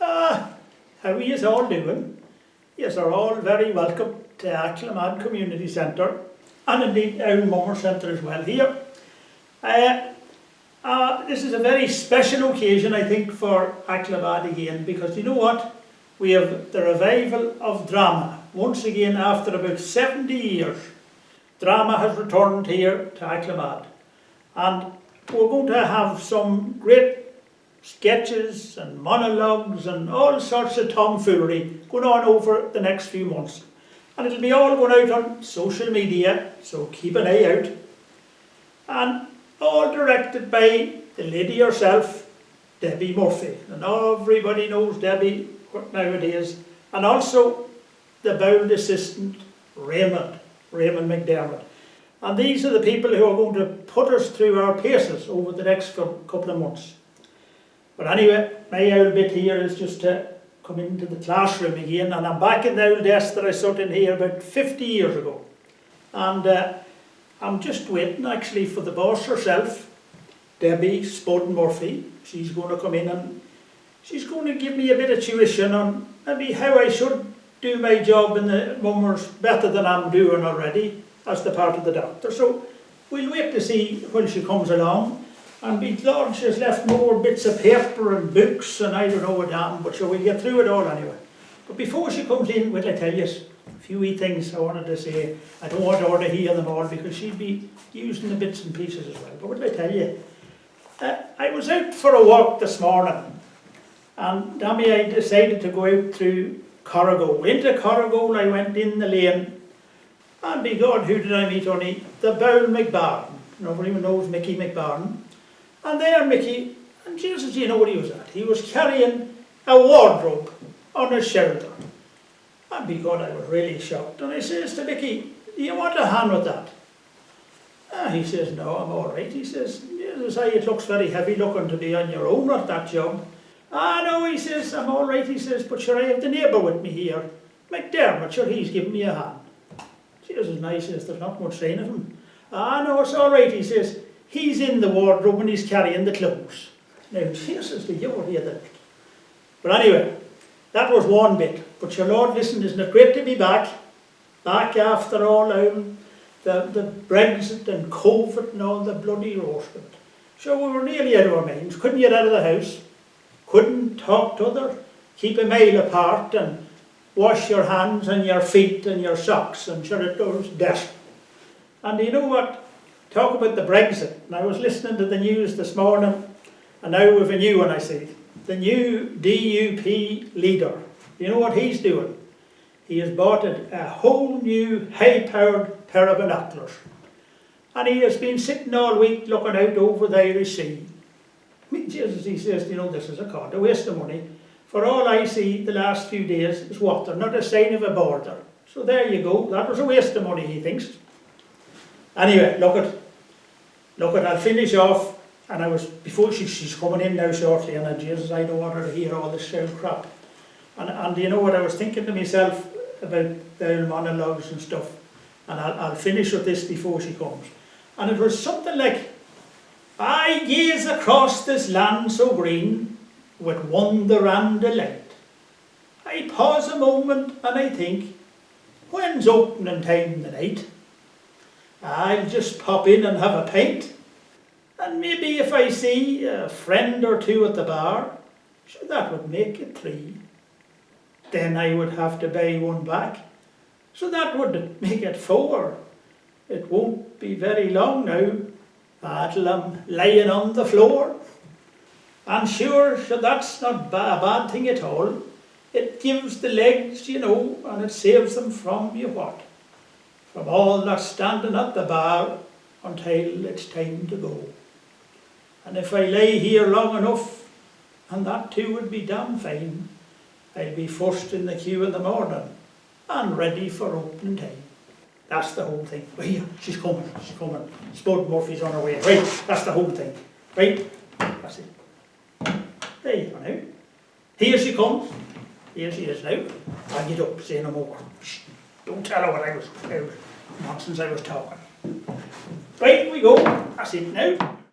How are you all doing? Yes, are all very welcome to Acklamad Community Centre, and indeed our Mummer Centre as well here. This is a very special occasion, I think, for Acklamad again, because you know what? We have the revival of drama. Once again, after about 70 years, drama has returned here to Acklamad. And we're going to have some great sketches and monologues and all sorts of tomfoolery going on over the next few months. And it'll be all going out on social media, so keep an eye out. And all directed by the lady herself, Debbie Murphy. And everybody knows Debbie nowadays. And also the bound assistant, Raymond McDermott. And these are the people who are going to put us through our paces over the next couple of months. But anyway, my old bit here is just to come into the classroom again, and I'm back in the old desk that I sat in here about 50 years ago. And I'm just waiting actually for the boss herself, Debbie Spud Murphy. She's going to come in and she's going to give me a bit of tuition on maybe how I should do my job in the mummers better than I'm doing already as the part of the doctor. So we'll wait to see when she comes along. And be glad she's left more bits of paper and books and I don't know what damn, but sure, we'll get through it all anyway. But before she comes in, will I tell you a few wee things I wanted to say. I don't want her to hear them all because she'd be using the bits and pieces as well. But what did I tell you? I was out for a walk this morning, and damn I decided to go out through Corrigal. Into Corrigal I went in the lane, and by God, who did I meet, honey? The Bowl McBarn. Nobody knows Mickey McBarn. And there Mickey, and Jesus, you know what he was at? He was carrying a wardrobe on his shoulder. And by God, I was really shocked. And I says to Mickey, do you want a hand with that? He says, no, I'm all right. He says, Jesus, it looks very heavy looking to be on your own at that job. No, he says, I'm all right. He says, but sure, I have the neighbour with me here, McDermott, sure, he's giving me a hand. Jesus, nice, he says, there's not much saying of him. No, it's all right, he says. He's in the wardrobe and he's carrying the clothes. Now, Jesus, the beauty of that. But anyway, that was one bit. But your Lord, listen, isn't it great to be back? Back after all the Brexit and COVID and all the bloody roasting. So we were nearly out of our minds. Couldn't get out of the house. Couldn't talk to others. Keep a mile apart and wash your hands and your feet and your socks. And sure, it was death. And you know what? Talk about the Brexit, and I was listening to the news this morning, and now we've a new one I see. The new DUP leader. You know what he's doing? He has bought a whole new high-powered pair of binoculars. And he has been sitting all week looking out over the Irish Sea. I mean, Jesus, he says, you know, this is a waste of money. For all I see the last few days is water, not a sign of a border. So there you go, that was a waste of money, he thinks. Anyway, look, I'll finish off, and before she's coming in now shortly, and Jesus, I don't want her to hear all this shout crap. And you know what, I was thinking to myself about the monologues and stuff, and I'll finish with this before she comes. And it was something like, I gaze across this land so green, with wonder and delight. I pause a moment and I think, when's opening time tonight? I'll just pop in and have a pint, and maybe if I see a friend or two at the bar, sure, that would make it 3. Then I would have to buy one back, so that would make it 4. It won't be very long now till I'm lying on the floor. And sure, that's not a bad thing at all. It gives the legs, you know, and it saves them from from all that standing at the bar until it's time to go. And if I lay here long enough, and that too would be damn fine, I'll be first in the queue in the morning and ready for opening time. That's the whole thing. Right, she's coming. Spud Murphy's on her way. Right, that's the whole thing. Right, that's it. There you go now. Here she comes. Here she is now. I'll get up, say no more. Shh. Don't tell her what nonsense I was talking. Right, we go. That's it now.